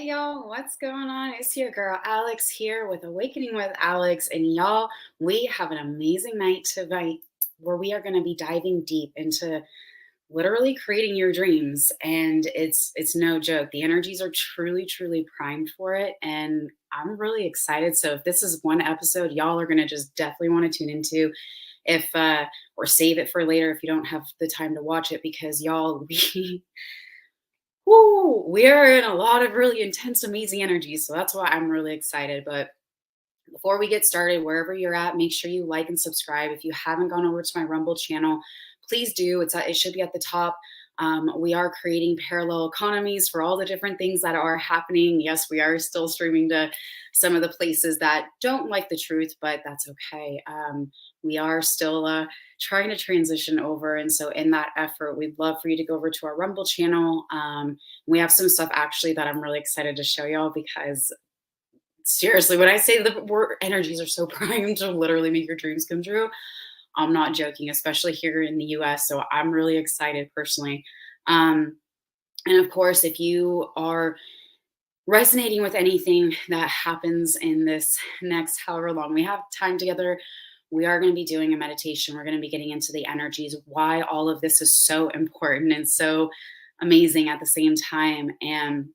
y'all, what's going on? It's your girl Alex here with Awakening with Alex. And y'all, we have an amazing night tonight where we are going to be diving deep into literally creating your dreams. And it's no joke. The energies are truly, truly primed for it. And I'm really excited. So if this is one episode y'all are going to just definitely want to tune into, if or save it for later if you don't have the time to watch it, because y'all, we are in a lot of really intense, amazing energy. So that's why I'm really excited. But before we get started, wherever you're at, make sure you like and subscribe. If you haven't gone over to my Rumble channel, please do. It should be at the top. We are creating parallel economies for all the different things that are happening. Yes, we are still streaming to some of the places that don't like the truth, but that's okay. We are still trying to transition over. And so, in that effort, we'd love for you to go over to our Rumble channel. We have some stuff actually that I'm really excited to show y'all because seriously, when I say the word energies are so primed to literally make your dreams come true, I'm not joking, especially here in the US. So I'm really excited personally. Um, and of course, if you are resonating with anything that happens in this next however long we have time together, we are going to be doing a meditation. We're going to be getting into the energies, why all of this is so important and so amazing at the same time. And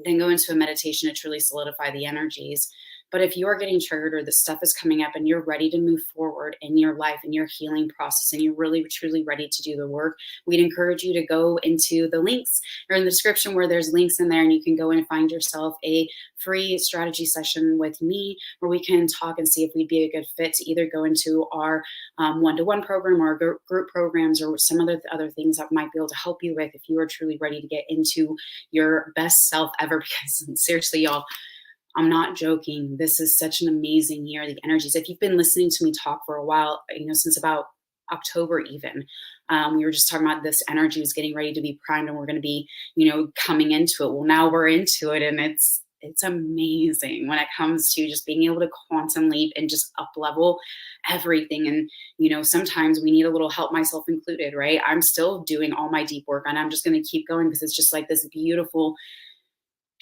then go into a meditation to truly solidify the energies. But if you're getting triggered or the stuff is coming up and you're ready to move forward in your life and your healing process and you're really truly ready to do the work, we'd encourage you to go into the links or in the description where there's links in there, and you can go and find yourself a free strategy session with me where we can talk and see if we'd be a good fit to either go into our one-to-one program or group programs or some of the other things that might be able to help you with if you are truly ready to get into your best self ever. Because seriously, y'all, I'm not joking. This is such an amazing year. The energies, if you've been listening to me talk for a while, since about October even, we were just talking about this energy was getting ready to be primed and we're going to be, coming into it. Well, now we're into it, and it's amazing when it comes to just being able to quantum leap and just up level everything. And sometimes we need a little help, myself included, right? I'm still doing all my deep work and I'm just going to keep going because it's just like this beautiful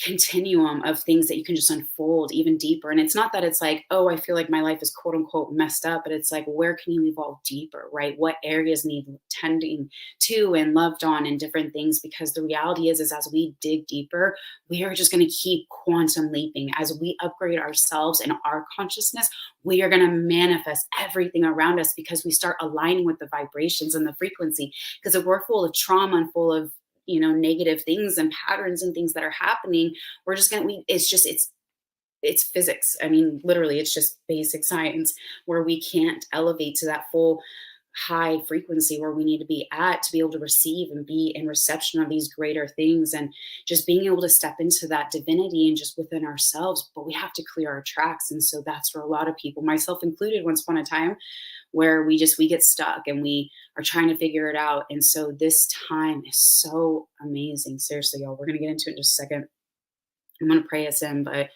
continuum of things that you can just unfold even deeper. And it's not that it's like, oh, I feel like my life is quote unquote messed up, but it's like, where can you evolve deeper, right? What areas need tending to and loved on and different things? Because the reality is as we dig deeper, we are just going to keep quantum leaping. As we upgrade ourselves and our consciousness, we are going to manifest everything around us because we start aligning with the vibrations and the frequency. Because if we're full of trauma and full of negative things and patterns and things that are happening, we're just gonna it's physics. I mean, literally, it's just basic science where we can't elevate to that full high frequency where we need to be at to be able to receive and be in reception of these greater things, and just being able to step into that divinity and just within ourselves. But we have to clear our tracks. And so that's for a lot of people, myself included, once upon a time, where we get stuck and we are trying to figure it out. And so this time is so amazing. Seriously, y'all, we're going to get into it in just a second. I'm going to pray us in, but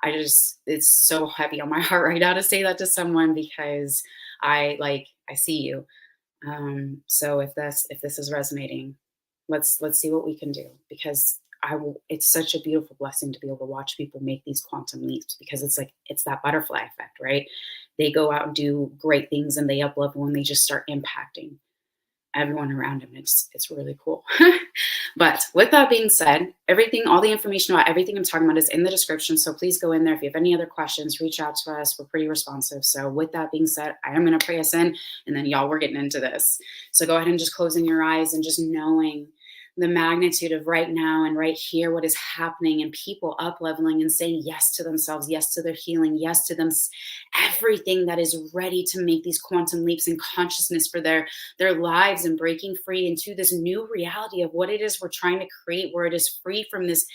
it's so heavy on my heart right now to say that to someone because I see you. So if this is resonating, let's see what we can do, because it's such a beautiful blessing to be able to watch people make these quantum leaps, because it's that butterfly effect, right? They go out and do great things and they up level and they just start impacting everyone around them. It's really cool. But with that being said, all the information about everything I'm talking about is in the description. So please go in there. If you have any other questions, reach out to us. We're pretty responsive. So with that being said, I am going to pray us in, and then y'all, we're getting into this. So go ahead and just closing your eyes and just knowing the magnitude of right now and right here, what is happening, and people up leveling and saying yes to themselves, yes to their healing, yes to them, everything that is ready to make these quantum leaps in consciousness for their lives, and breaking free into this new reality of what it is we're trying to create, where it is free from this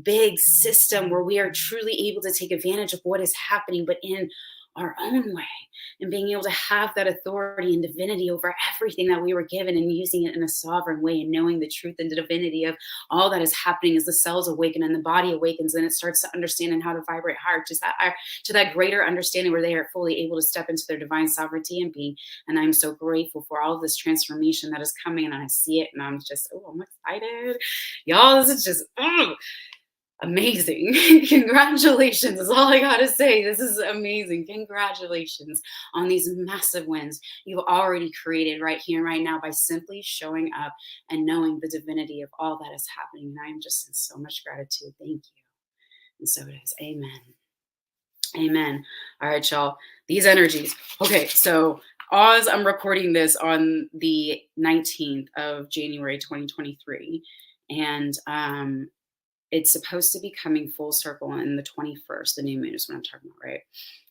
big system, where we are truly able to take advantage of what is happening, but in our own way, and being able to have that authority and divinity over everything that we were given, and using it in a sovereign way, and knowing the truth and the divinity of all that is happening as the cells awaken and the body awakens, and it starts to understand and how to vibrate higher to that greater understanding where they are fully able to step into their divine sovereignty and being. And I'm so grateful for all of this transformation that is coming, and I see it, and I'm excited. Y'all, this is just Amazing. Congratulations is all I gotta say. This is amazing. Congratulations on these massive wins you've already created right here and right now by simply showing up and knowing the divinity of all that is happening. And I am just in so much gratitude. Thank you. And so it is. Amen. Amen. All right, y'all. These energies. Okay, so as I'm recording this on the 19th of January 2023, and it's supposed to be coming full circle in the 21st. The new moon is what I'm talking about, right?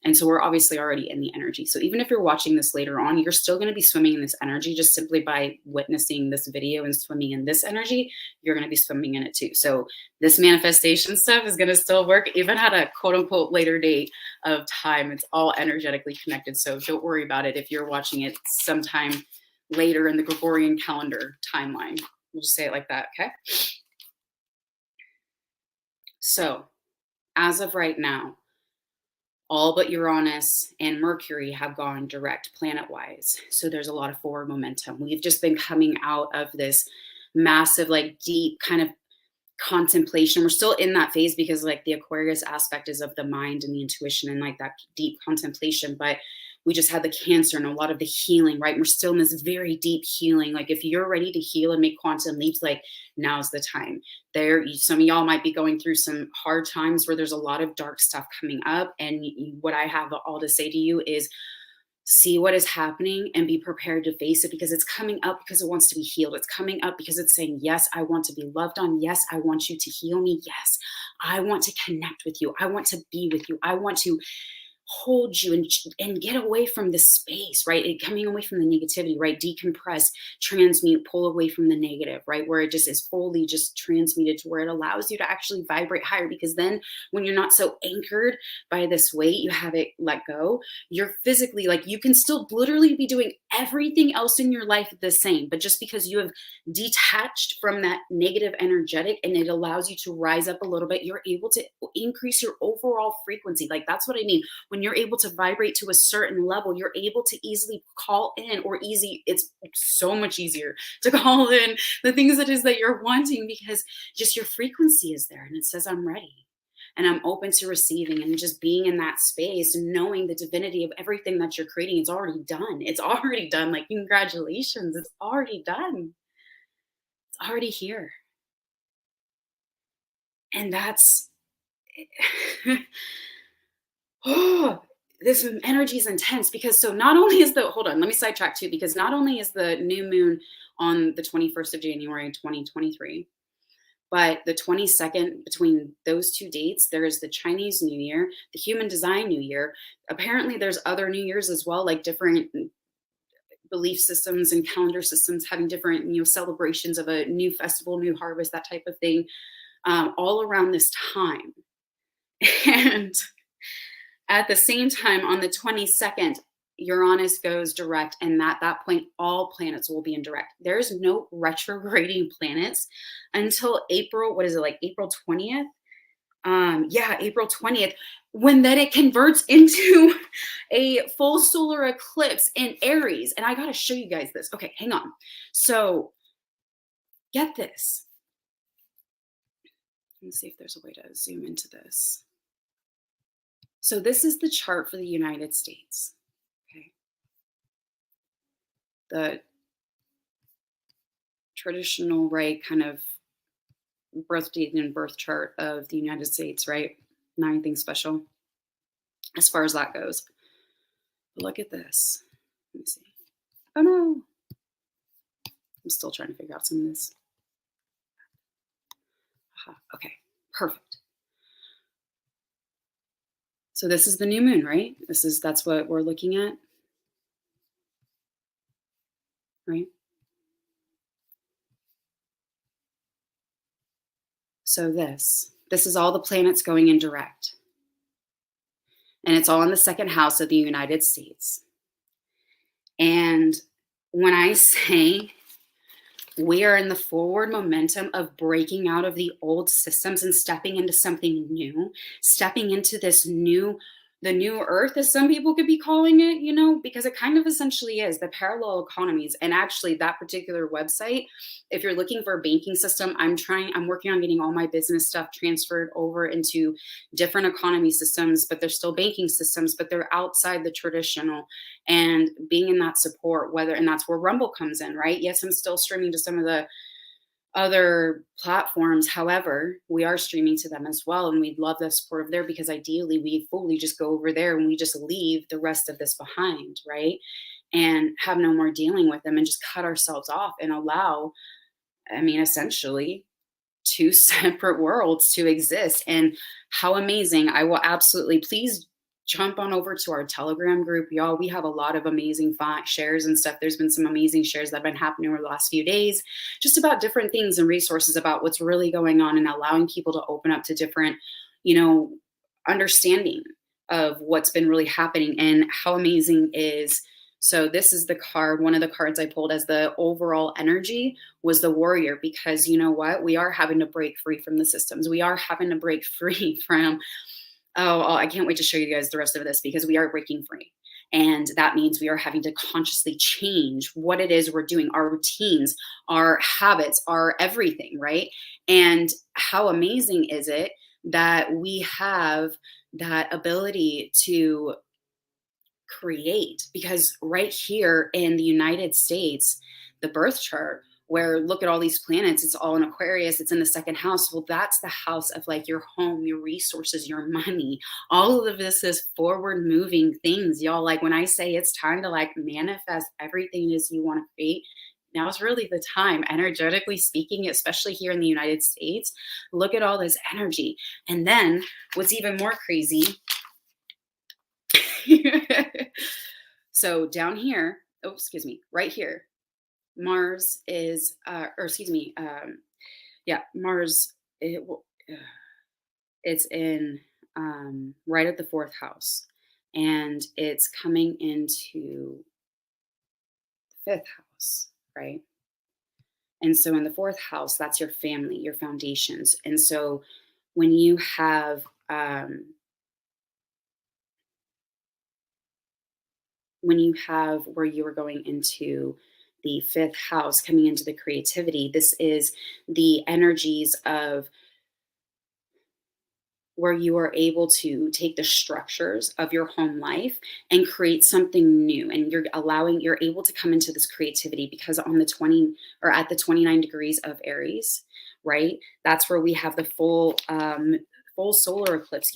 And so we're obviously already in the energy. So even if you're watching this later on, you're still going to be swimming in this energy just simply by witnessing this video and swimming in this energy. You're going to be swimming in it too. So this manifestation stuff is going to still work even at a quote unquote later date of time. It's all energetically connected. So don't worry about it if you're watching it sometime later in the Gregorian calendar timeline. We'll just say it like that, okay? So, as of right now, all but Uranus and Mercury have gone direct planet-wise. So there's a lot of forward momentum. We've just been coming out of this massive, like deep kind of contemplation. We're still in that phase because like the Aquarius aspect is of the mind and the intuition and like that deep contemplation, but we just had the Cancer and a lot of the healing, right? We're still in this very deep healing. Like if you're ready to heal and make quantum leaps, like now's the time. Some of y'all might be going through some hard times where there's a lot of dark stuff coming up. And what I have all to say to you is see what is happening and be prepared to face it because it's coming up because it wants to be healed. It's coming up because it's saying, yes, I want to be loved on. Yes, I want you to heal me. Yes, I want to connect with you. I want to be with you. I want to hold you and get away from the space, right? Coming away from the negativity, right? Decompress, transmute, pull away from the negative, right? Where it just is fully just transmuted to where it allows you to actually vibrate higher. Because then when you're not so anchored by this weight, you have it let go. You're physically like, you can still literally be doing everything else in your life the same, but just because you have detached from that negative energetic and it allows you to rise up a little bit, you're able to increase your overall frequency. Like that's what I mean. When you're able to vibrate to a certain level, you're able to easily call in it's so much easier to call in the things that is that you're wanting because just your frequency is there and it says, I'm ready and I'm open to receiving and just being in that space and knowing the divinity of everything that you're creating. It's already done. It's already done. Like, congratulations. It's already done. It's already here. And that's oh, this energy is intense because so not only is hold on, let me sidetrack too, because not only is the new moon on the 21st of January 2023, but the 22nd, between those two dates, there is the Chinese New Year, the Human Design New Year. Apparently there's other New Years as well, like different belief systems and calendar systems having different, celebrations of a new festival, new harvest, that type of thing, all around this time. And at the same time, on the 22nd, Uranus goes direct, and at that point, all planets will be in direct. There's no retrograding planets until April, what is it, like April 20th? April 20th, when then it converts into a full solar eclipse in Aries. And I got to show you guys this. Okay, hang on. So get this. Let me see if there's a way to zoom into this. So this is the chart for the United States. Okay. The traditional, right, kind of birth date and birth chart of the United States, right? Not anything special as far as that goes. But look at this. Let me see. Oh no. I'm still trying to figure out some of this. Okay, perfect. So this is the new moon, right? That's what we're looking at, right? So this is all the planets going in direct. And it's all in the second house of the United States. And when I say we are in the forward momentum of breaking out of the old systems and stepping into something new, stepping into this new the new earth, as some people could be calling it, because it kind of essentially is the parallel economies. And actually, that particular website, if you're looking for a banking system, I'm working on getting all my business stuff transferred over into different economy systems, but they're still banking systems, but they're outside the traditional, and being in that support, and that's where Rumble comes in, right? Yes, I'm still streaming to some of the other platforms. However, we are streaming to them as well. And we'd love the support of there, because ideally we fully just go over there and we just leave the rest of this behind, right? And have no more dealing with them and just cut ourselves off and allow, essentially, two separate worlds to exist. And how amazing. I will absolutely, please jump on over to our Telegram group, y'all. We have a lot of amazing shares and stuff. There's been some amazing shares that have been happening over the last few days, just about different things and resources about what's really going on, and allowing people to open up to different, you know, understanding of what's been really happening. And how amazing is, so this is the card, one of the cards I pulled as the overall energy was the warrior, because you know what? We are having to break free from the systems. We are having to break free from, I can't wait to show you guys the rest of this, because we are breaking free. And that means we are having to consciously change what it is we're doing, our routines, our habits, our everything, right? And how amazing is it that we have that ability to create? Because right here in the United States, the birth chart, where look at all these planets, it's all in Aquarius, it's in the second house. Well, that's the house of like your home, your resources, your money. All of this is forward moving things, y'all. Like when I say it's time to like manifest everything it is you want to create, now is really the time, energetically speaking, especially here in the United States. Look at all this energy. And then what's even more crazy, so down here, right here, Mars is, Mars, it's in right at the fourth house, and it's coming into the fifth house, right? And so in the fourth house, that's your family, your foundations. And so when you have, where you are going into the fifth house, coming into the creativity, this is the energies of where you are able to take the structures of your home life and create something new. And you're able to come into this creativity, because on the 20, or at the 29 degrees of Aries, right? That's where we have the full solar eclipse,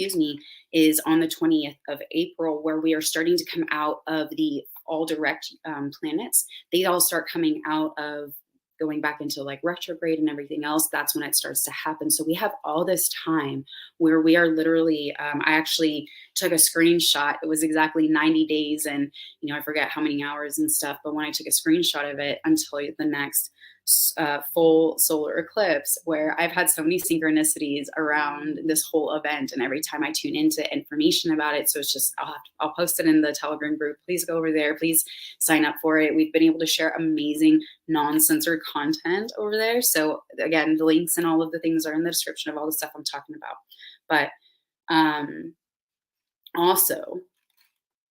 is on the 20th of April, where we are starting to come out of the all direct planets. They all start coming out of going back into like retrograde and everything else. That's when it starts to happen. So we have all this time where we are literally, I actually took a screenshot. It was exactly 90 days and, I forget how many hours and stuff. But when I took a screenshot of it until the next full solar eclipse, where I've had so many synchronicities around this whole event, and every time I tune into information about it, so it's just I'll post it in the Telegram group. Please go over there, please sign up for it. We've been able to share amazing non-censored content over there. So again, the links and all of the things are in the description of all the stuff I'm talking about. But also,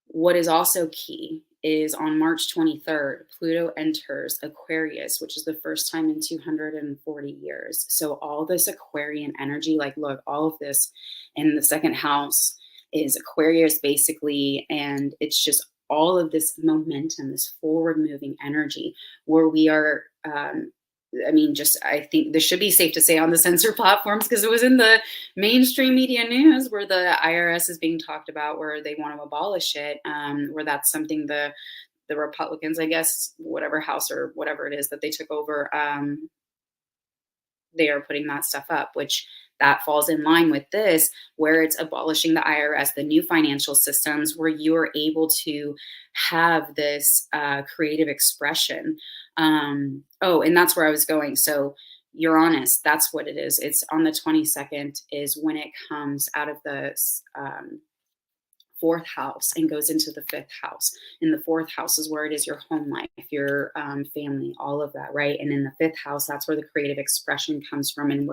what is also key is on March 23rd, Pluto enters Aquarius, which is the first time in 240 years. So all this Aquarian energy, like look, all of this in the second house is Aquarius basically, and it's just all of this momentum, this forward moving energy where we are, I think this should be safe to say on the censor platforms, because it was in the mainstream media news where the IRS is being talked about, where they want to abolish it, where that's something the Republicans, I guess, whatever house or whatever it is that they took over, they are putting that stuff up, which that falls in line with this, where it's abolishing the IRS, the new financial systems, where you are able to have this creative expression. And that's where I was going. So Uranus, that's what it is. It's on the 22nd is when it comes out of the fourth house and goes into the fifth house. In the fourth house is where it is your home life, your family, all of that, right? And in the fifth house, that's where the creative expression comes from. And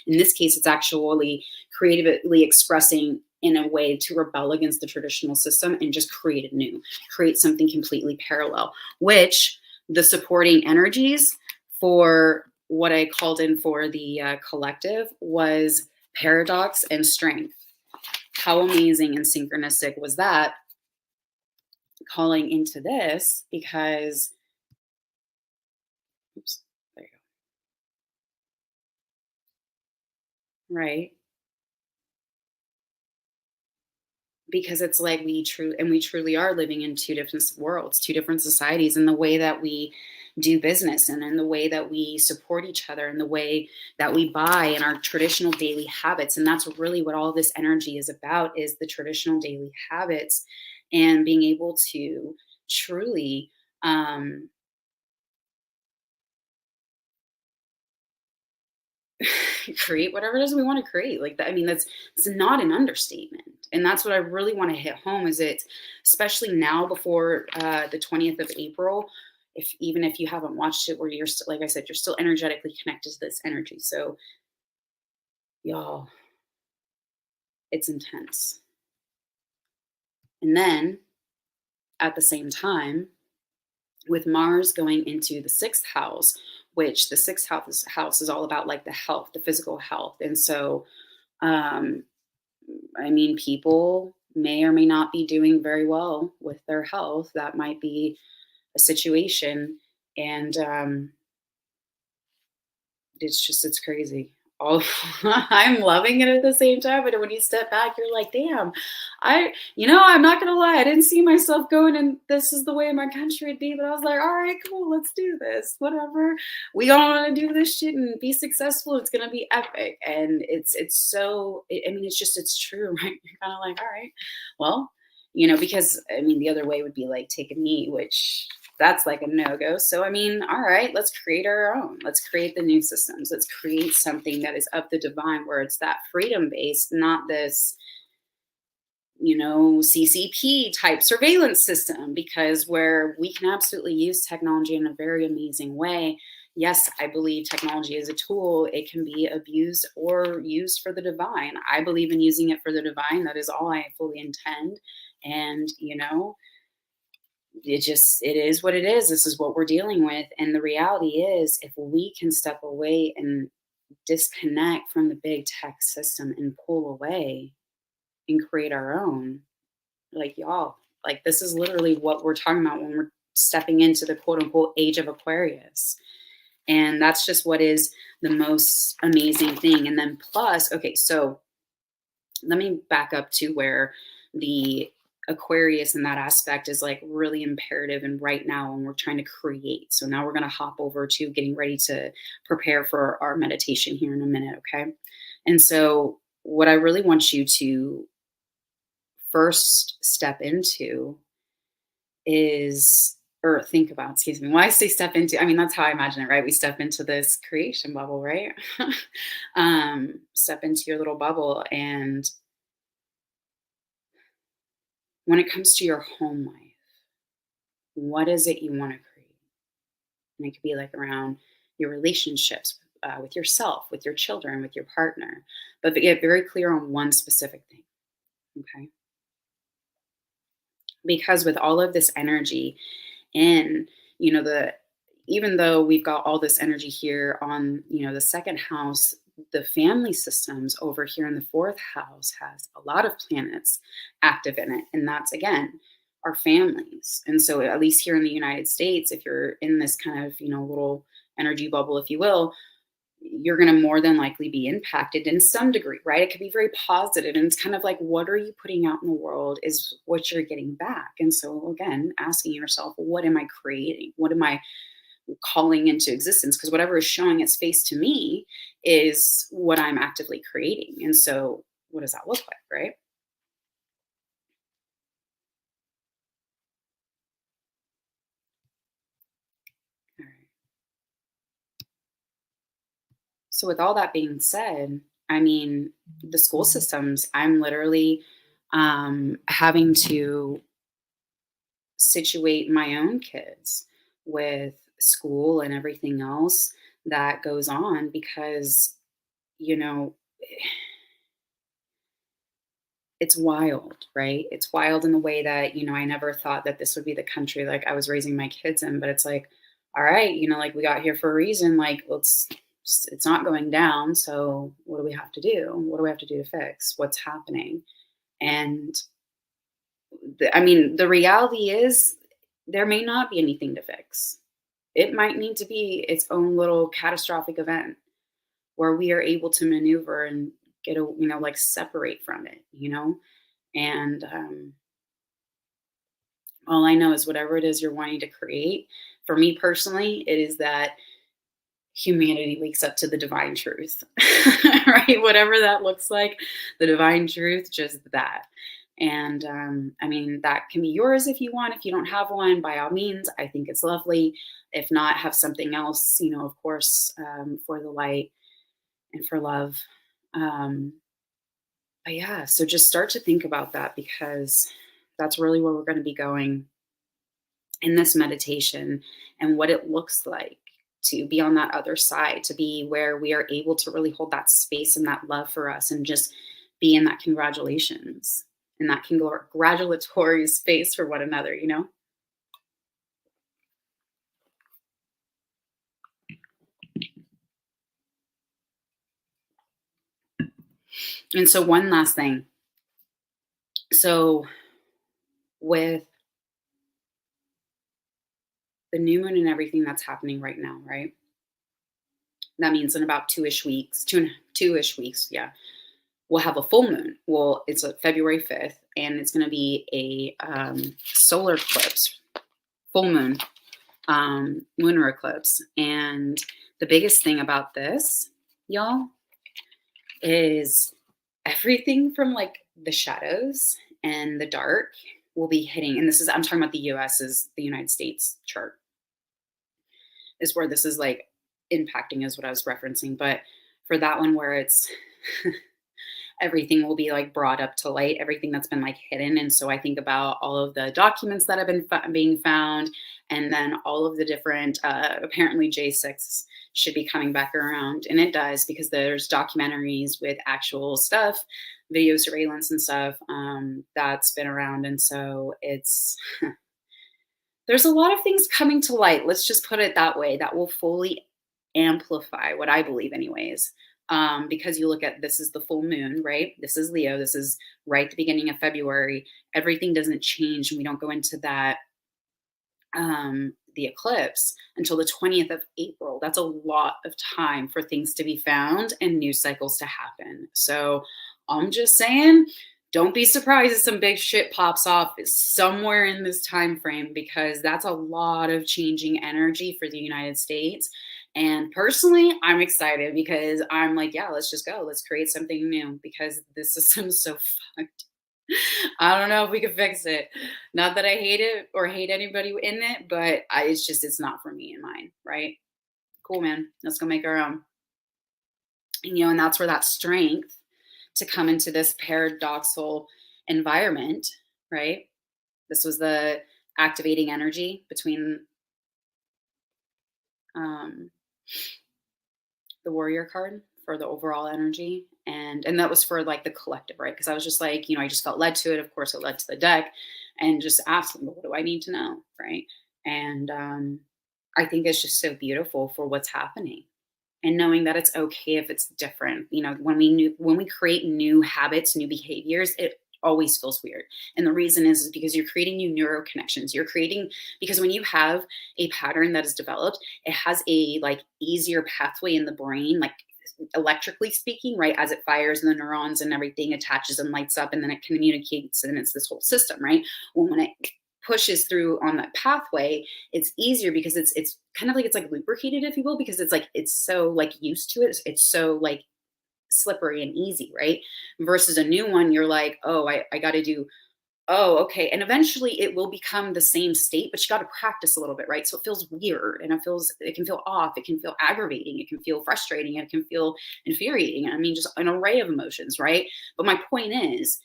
in this case, it's actually creatively expressing in a way to rebel against the traditional system and just create a new, create something completely parallel, which the supporting energies for what I called in for the collective was paradox and strength. How amazing and synchronistic was that, calling into this? Because, oops, there you go. Right. Because it's like we truly are living in two different worlds, two different societies, in the way that we do business and in the way that we support each other and the way that we buy and our traditional daily habits. And that's really what all this energy is about, is the traditional daily habits, and being able to truly um, create whatever it is we want to create. Like that, I mean, that's, it's not an understatement. And that's what I really want to hit home, is it, especially now before the 20th of April, if even if you haven't watched it, where you're still, like I said, you're still energetically connected to this energy. So y'all, it's intense. And then at the same time, with Mars going into the sixth house, which the house is all about like the health, the physical health. And so um I mean, people may or may not be doing very well with their health. That might be a situation. And it's just, it's crazy. All I'm loving it at the same time, but when you step back, you're like, damn, I'm not gonna lie, I didn't see myself going and this is the way my country would be, but I was like, all right, cool, let's do this. Whatever. We all want to do this shit and be successful. It's gonna be epic. And I mean, it's just, it's true, right? You're kind of like, all right, well, because I mean, the other way would be like take a knee, which that's like a no-go. So I mean, all right, let's create our own. Let's create the new systems. Let's create something that is of the divine, where it's that freedom based, not this, CCP type surveillance system, because where we can absolutely use technology in a very amazing way. Yes, I believe technology is a tool. It can be abused or used for the divine. I believe in using it for the divine. That is all I fully intend. And, it is what it is. This is what we're dealing with. And the reality is, if we can step away and disconnect from the big tech system and pull away and create our own, like, y'all, like, this is literally what we're talking about when we're stepping into the quote unquote age of Aquarius. And that's just what is the most amazing thing. And then plus, okay, so let me back up to where the Aquarius in that aspect is like really imperative. And right now, when we're trying to create. So now we're going to hop over to getting ready to prepare for our meditation here in a minute. Okay. And so, what I really want you to first step into is, or think about, excuse me, why I say step into, I mean, that's how I imagine it, right? We step into this creation bubble, right? Step into your little bubble. And when it comes to your home life, what is it you want to create? And it could be like around your relationships with yourself, with your children, with your partner, but get very clear on one specific thing. Okay. Because with all of this energy in, the, even though we've got all this energy here on, the second house, the family systems over here in the fourth house has a lot of planets active in it. And that's, again, our families. And so, at least here in the United States, if you're in this kind of, little energy bubble, if you will, you're going to more than likely be impacted in some degree, right? It could be very positive. And it's kind of like, what are you putting out in the world is what you're getting back. And so, again, asking yourself, what am I creating? What am I calling into existence? Because whatever is showing its face to me is what I'm actively creating. And so, what does that look like, right? All right. So, with all that being said, I mean, the school systems, I'm literally having to situate my own kids with school and everything else that goes on, because you know it's wild, right? It's wild in the way that, I never thought that this would be the country like I was raising my kids in, but it's like, all right, like we got here for a reason. Like, it's not going down. So what do we have to do? What do we have to do to fix what's happening? And I mean, the reality is there may not be anything to fix. It might need to be its own little catastrophic event where we are able to maneuver and get a, like separate from it. And all I know is whatever it is you're wanting to create, for me personally, it is that humanity wakes up to the divine truth, right? Whatever that looks like, the divine truth, just that. And I mean, that can be yours if you want. If you don't have one, by all means, I think it's lovely. If not, have something else, of course, for the light and for love. Um, but yeah, so just start to think about that because that's really where we're going to be going in this meditation and what it looks like to be on that other side, to be where we are able to really hold that space and that love for us and just be in that congratulations and that congratulatory space for one another. And so, one last thing. So, with the new moon and everything that's happening right now, right? That means in about two-ish weeks, two-ish weeks, yeah, we'll have a full moon. Well, it's February 5th, and it's going to be a solar eclipse, full moon, lunar eclipse. And the biggest thing about this, y'all, is everything from like the shadows and the dark will be hitting. And I'm talking about the the United States chart, is where this is like impacting, is what I was referencing. But for that one, where it's everything will be like brought up to light, everything that's been like hidden. And so I think about all of the documents that have been being found, and then all of the different, apparently J6 should be coming back around. And it does, because there's documentaries with actual stuff, video surveillance and stuff, that's been around. And so there's a lot of things coming to light. Let's just put it that way, that will fully amplify what I believe anyways. Because you look at, this is the full moon, right? This is Leo. This is right at the beginning of February. Everything doesn't change, and we don't go into that, the eclipse, until the 20th of April. That's a lot of time for things to be found and news cycles to happen. So I'm just saying, don't be surprised if some big shit pops off somewhere in this time frame, because that's a lot of changing energy for the United States. And personally, I'm excited because I'm like, yeah, let's just go. Let's create something new, because this system's so fucked. I don't know if we can fix it. Not that I hate it or hate anybody in it, but it's not for me and mine, right? Cool, man. Let's go make our own. And that's where that strength to come into this paradoxical environment, right? This was the activating energy between the warrior card for the overall energy, and that was for like the collective, right? Because I was just like, I just felt led to it. Of course, it led to the deck, and just asked them, what do I need to know, right? And I think it's just so beautiful for what's happening, and knowing that it's okay if it's different. When we create new habits, new behaviors, it always feels weird. And the reason is because you're creating new neural connections. Because when you have a pattern that is developed, it has a like easier pathway in the brain, like electrically speaking, right? As it fires and the neurons and everything attaches and lights up, and then it communicates, and it's this whole system, right? Well, when it pushes through on that pathway, it's easier because it's kind of like, it's like lubricated, if you will, because it's so like used to it. It's so like slippery and easy, right? Versus a new one, you're like, oh, I got to do, oh, okay. And eventually it will become the same state, but you got to practice a little bit, right? So it feels weird, and it can feel off. It can feel aggravating. It can feel frustrating. It can feel infuriating. I mean, just an array of emotions, right? But my point is,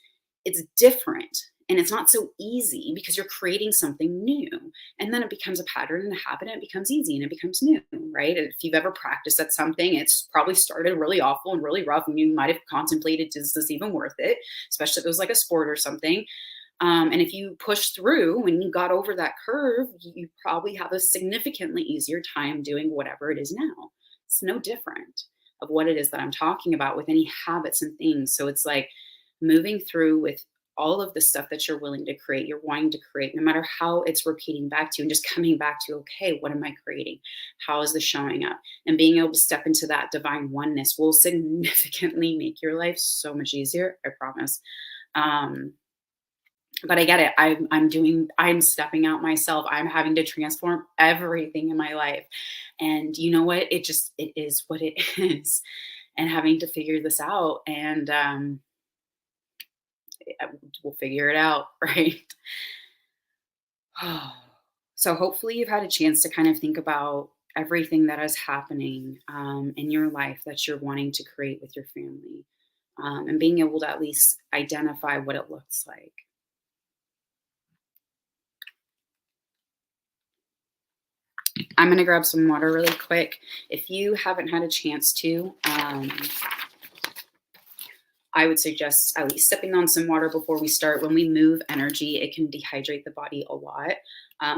it's different. And it's not so easy because you're creating something new. And then it becomes a pattern and a habit, and it becomes easy and it becomes new, right? If you've ever practiced at something, it's probably started really awful and really rough, and you might have contemplated, is this even worth it? Especially if it was like a sport or something. And if you push through and you got over that curve, you probably have a significantly easier time doing whatever it is now. It's no different of what it is that I'm talking about with any habits and things. So it's like moving through with all of the stuff that you're willing to create, you're wanting to create, no matter how it's repeating back to you, and just coming back to, okay, what am I creating? How is this showing up? And being able to step into that divine oneness will significantly make your life so much easier. I promise. Um, but I get it. I'm stepping out myself. I'm having to transform everything in my life. And you know what? It is what it is. And having to figure this out, and we'll figure it out, right? So hopefully you've had a chance to kind of think about everything that is happening in your life that you're wanting to create with your family, and being able to at least identify what it looks like. I'm going to grab some water really quick. If you haven't had a chance to, I would suggest at least sipping on some water before we start. When we move energy, it can dehydrate the body a lot.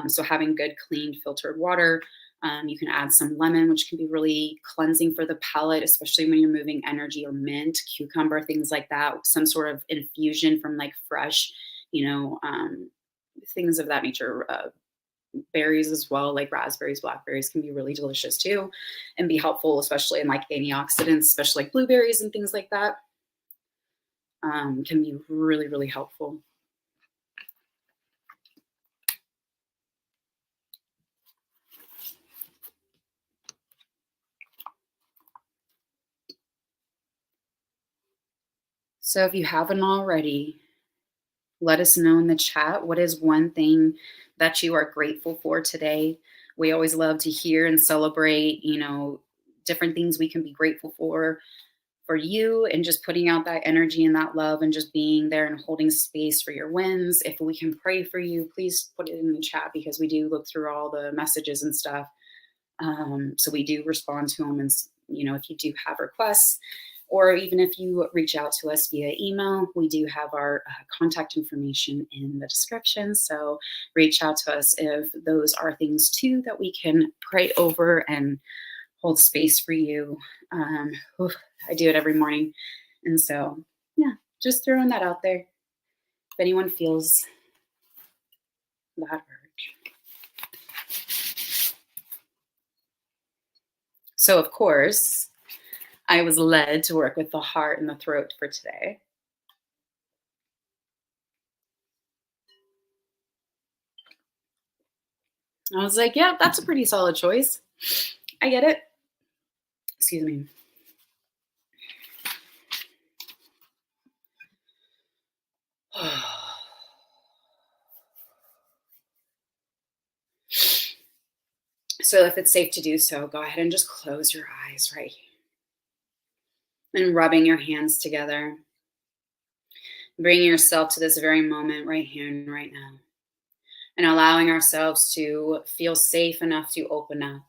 So having good, clean, filtered water. You can add some lemon, which can be really cleansing for the palate, especially when you're moving energy, or mint, cucumber, things like that. Some sort of infusion from like fresh, you know, things of that nature. Berries as well, like raspberries, blackberries, can be really delicious too, and be helpful, especially in like antioxidants, especially like blueberries and things like that. Can be really, really helpful. So if you haven't already, let us know in the chat, what is one thing that you are grateful for today. We always love to hear and celebrate, different things we can be grateful for you, and just putting out that energy and that love, and just being there and holding space for your wins. If we can pray for you, please put it in the chat, because we do look through all the messages and stuff. So we do respond to them. And, if you do have requests, or even if you reach out to us via email, we do have our contact information in the description. So reach out to us if those are things too that we can pray over and hold space for you. I do it every morning. And so, yeah, just throwing that out there. If anyone feels that urge. So, of course, I was led to work with the heart and the throat for today. I was like, yeah, that's a pretty solid choice. I get it. Excuse me. So if it's safe to do so, go ahead and just close your eyes right here. And rubbing your hands together. Bringing yourself to this very moment right here and right now. And allowing ourselves to feel safe enough to open up,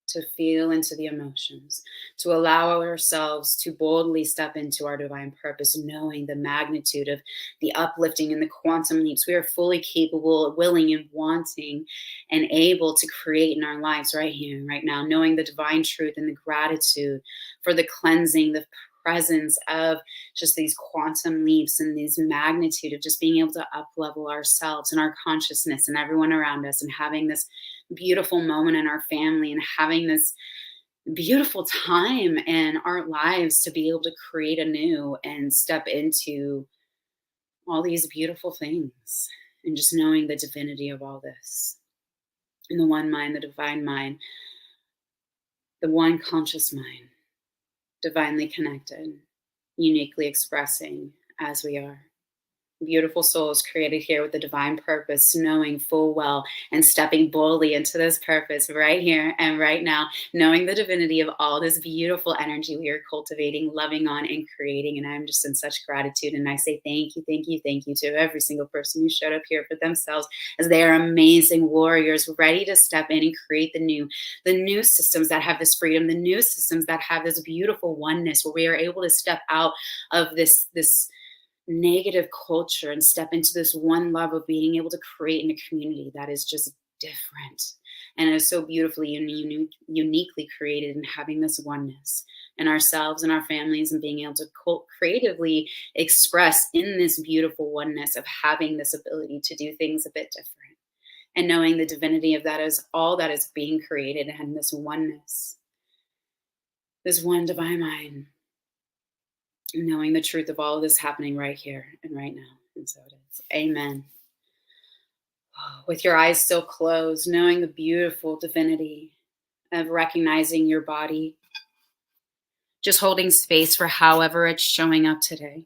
to feel into the emotions, to allow ourselves to boldly step into our divine purpose, knowing the magnitude of the uplifting and the quantum leaps we are fully capable, willing, and wanting, and able to create in our lives right here and right now, knowing the divine truth and the gratitude for the cleansing, the presence of just these quantum leaps and these magnitude of just being able to up level ourselves and our consciousness and everyone around us, and having this beautiful moment in our family, and having this beautiful time in our lives to be able to create anew and step into all these beautiful things, and just knowing the divinity of all this, and the one mind, the divine mind, the one conscious mind, divinely connected, uniquely expressing as we are. Beautiful souls created here with a divine purpose, knowing full well and stepping boldly into this purpose right here and right now, knowing the divinity of all this beautiful energy we are cultivating, loving on, and creating. And I'm just in such gratitude. And I say thank you, thank you, thank you to every single person who showed up here for themselves, as they are amazing warriors ready to step in and create the new systems that have this freedom, the new systems that have this beautiful oneness, where we are able to step out of this negative culture and step into this one love of being able to create in a community that is just different and is so beautifully and uniquely created, and having this oneness in ourselves and our families, and being able to creatively express in this beautiful oneness of having this ability to do things a bit different, and knowing the divinity of that is all that is being created, and this oneness, this one divine mind, knowing the truth of all of this happening right here and right now. And so it is. Amen. With your eyes still closed, knowing the beautiful divinity of recognizing your body, just holding space for however it's showing up today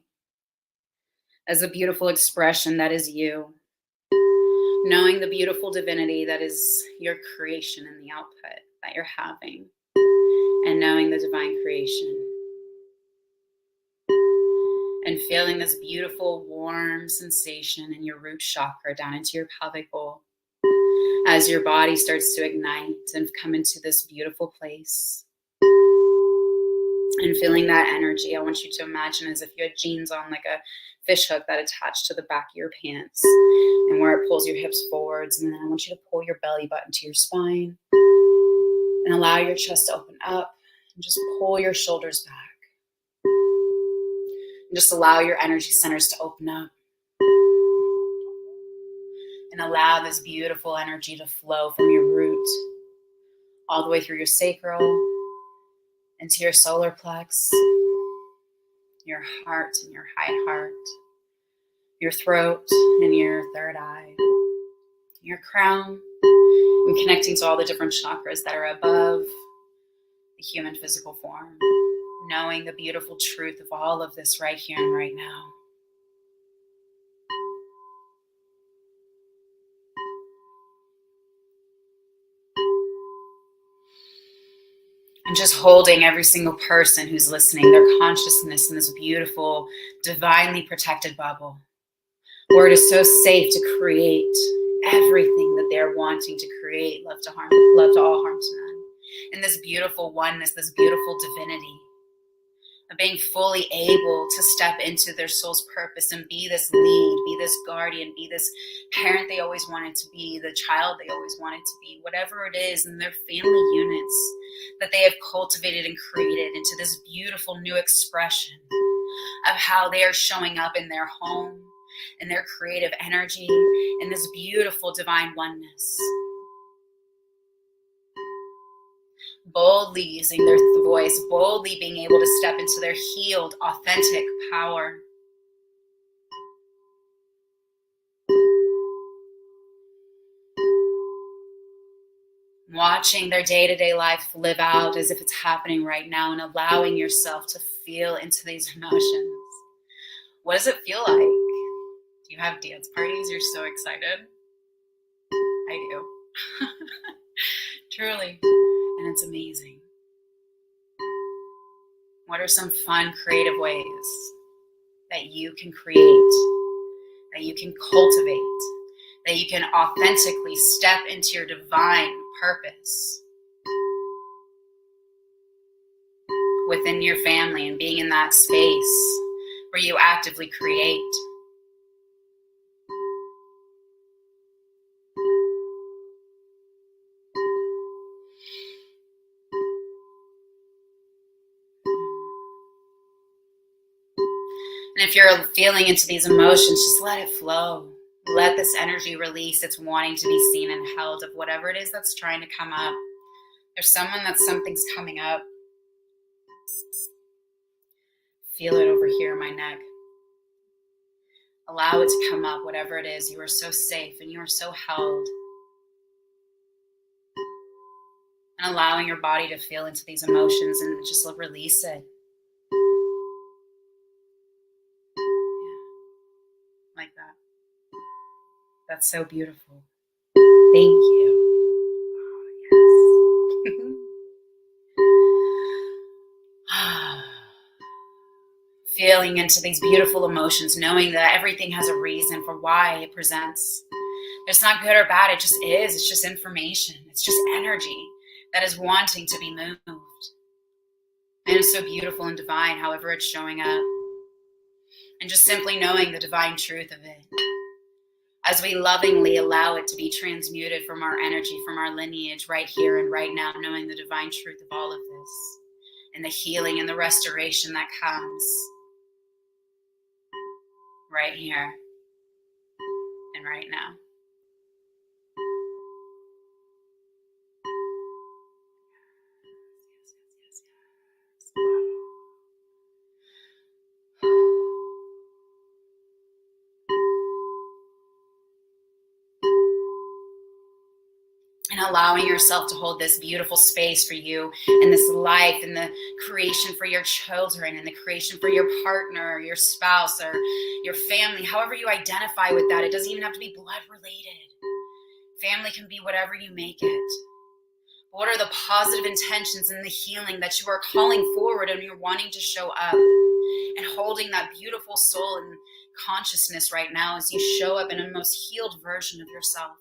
as a beautiful expression that is you, knowing the beautiful divinity that is your creation and the output that you're having, and knowing the divine creation. And feeling this beautiful warm sensation in your root chakra down into your pelvic bowl, as your body starts to ignite and come into this beautiful place. And feeling that energy, I want you to imagine as if you had jeans on, like a fish hook that attached to the back of your pants, and where it pulls your hips forwards. And then I want you to pull your belly button to your spine and allow your chest to open up, and just pull your shoulders back. And just allow your energy centers to open up. And allow this beautiful energy to flow from your root all the way through your sacral, into your solar plex, your heart and your high heart, your throat and your third eye, your crown, and connecting to all the different chakras that are above the human physical form, knowing the beautiful truth of all of this right here and right now. And just holding every single person who's listening, their consciousness in this beautiful, divinely protected bubble, where it is so safe to create everything that they're wanting to create, love to all, harm to none. And this beautiful oneness, this beautiful divinity of being fully able to step into their soul's purpose and be this lead, be this guardian, be this parent they always wanted to be, the child they always wanted to be, whatever it is in their family units that they have cultivated and created into this beautiful new expression of how they are showing up in their home, in their creative energy, in this beautiful divine oneness. Boldly using their voice, boldly being able to step into their healed, authentic power. Watching their day-to-day life live out as if it's happening right now, and allowing yourself to feel into these emotions. What does it feel like? Do you have dance parties? You're so excited. I do. Truly. And it's amazing. What are some fun, creative ways that you can create, that you can cultivate, that you can authentically step into your divine purpose within your family, and being in that space where you actively create? And if you're feeling into these emotions, just let it flow. Let this energy release. It's wanting to be seen and held of whatever it is that's trying to come up. There's someone that something's coming up. Feel it over here in my neck. Allow it to come up, whatever it is. You are so safe and you are so held. And allowing your body to feel into these emotions and just release it. Yeah. Like That's so beautiful. Thank you. Oh, yes. Feeling into these beautiful emotions, knowing that everything has a reason for why it presents. It's not good or bad, it just is. It's just information. It's just energy that is wanting to be moved. And it's so beautiful and divine, however it's showing up. And just simply knowing the divine truth of it. As we lovingly allow it to be transmuted from our energy, from our lineage, right here and right now, knowing the divine truth of all of this. And the healing and the restoration that comes right here and right now. And allowing yourself to hold this beautiful space for you and this life and the creation for your children and the creation for your partner or your spouse or your family, however you identify with that. It doesn't even have to be blood related. Family can be whatever you make it. What are the positive intentions and the healing that you are calling forward and you're wanting to show up? And holding that beautiful soul and consciousness right now as you show up in a most healed version of yourself,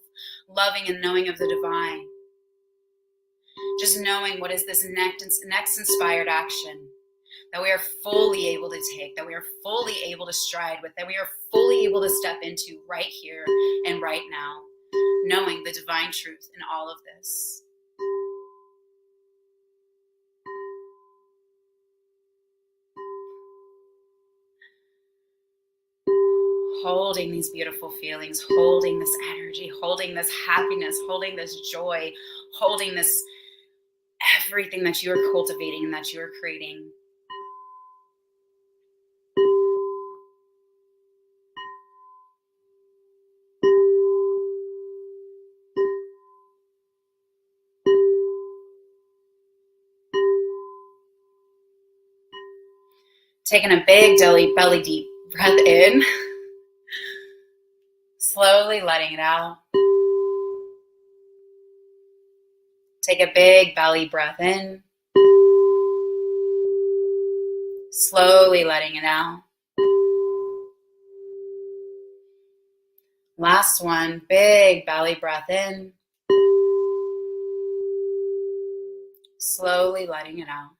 loving and knowing of the divine. Just knowing what is this next inspired action that we are fully able to take, that we are fully able to stride with, that we are fully able to step into right here and right now, knowing the divine truth in all of this. Holding these beautiful feelings, holding this energy, holding this happiness, holding this joy, holding this everything that you are cultivating and that you are creating. Taking a big belly deep breath in, slowly letting it out. Take a big belly breath in, slowly letting it out. Last one, big belly breath in, slowly letting it out.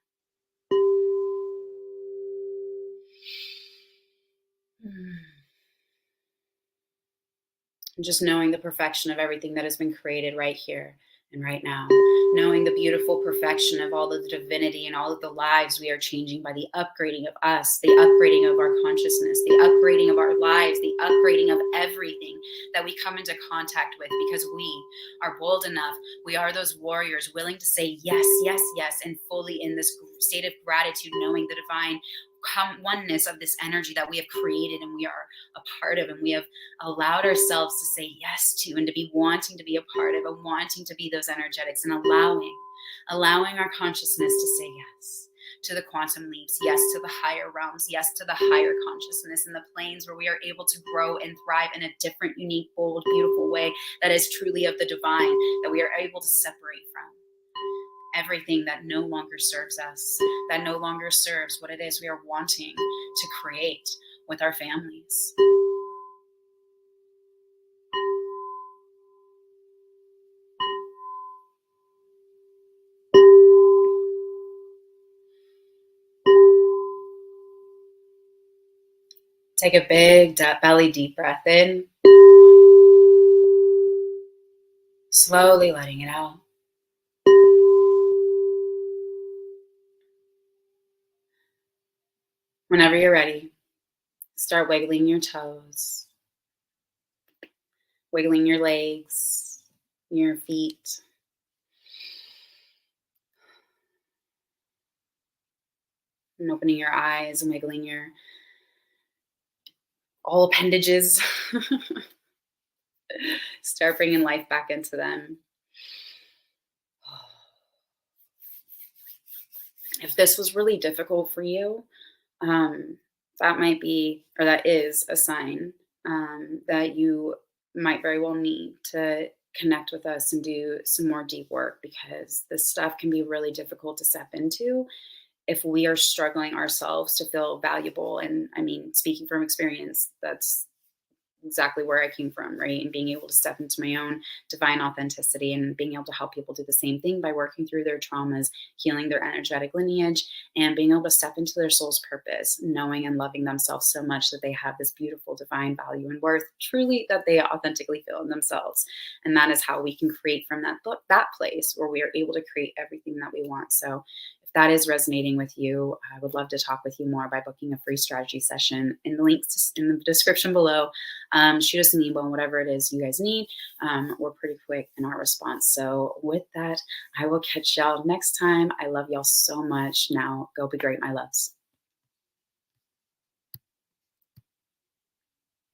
And just knowing the perfection of everything that has been created right here and right now. Knowing the beautiful perfection of all of the divinity and all of the lives we are changing by the upgrading of us, the upgrading of our consciousness, the upgrading of our lives, the upgrading of everything that we come into contact with, because we are bold enough. We are those warriors willing to say yes, yes, yes, and fully in this state of gratitude, knowing the divine oneness of this energy that we have created and we are a part of, and we have allowed ourselves to say yes to, and to be wanting to be a part of, and wanting to be those energetics, and allowing our consciousness to say yes to the quantum leaps, yes to the higher realms, yes to the higher consciousness and the planes where we are able to grow and thrive in a different, unique, bold, beautiful way that is truly of the divine, that we are able to separate from everything that no longer serves us, that no longer serves what it is we are wanting to create with our families. Take a big belly deep breath in, slowly letting it out. Whenever you're ready, start wiggling your toes, wiggling your legs, your feet. And opening your eyes and wiggling your all appendages. Start bringing life back into them. If this was really difficult for you, that might be, or that is a sign that you might very well need to connect with us and do some more deep work, because this stuff can be really difficult to step into if we are struggling ourselves to feel valuable. And I mean, speaking from experience, that's exactly where I came from, right? And being able to step into my own divine authenticity and being able to help people do the same thing by working through their traumas, healing their energetic lineage, and being able to step into their soul's purpose, knowing and loving themselves so much that they have this beautiful divine value and worth, truly, that they authentically feel in themselves. And that is how we can create from that place where we are able to create everything that we want. So if that is resonating with you, I would love to talk with you more by booking a free strategy session. In the links in the description below, shoot us an email, whatever it is you guys need. We're pretty quick in our response. So with that, I will catch y'all next time. I love y'all so much. Now go be great, my loves.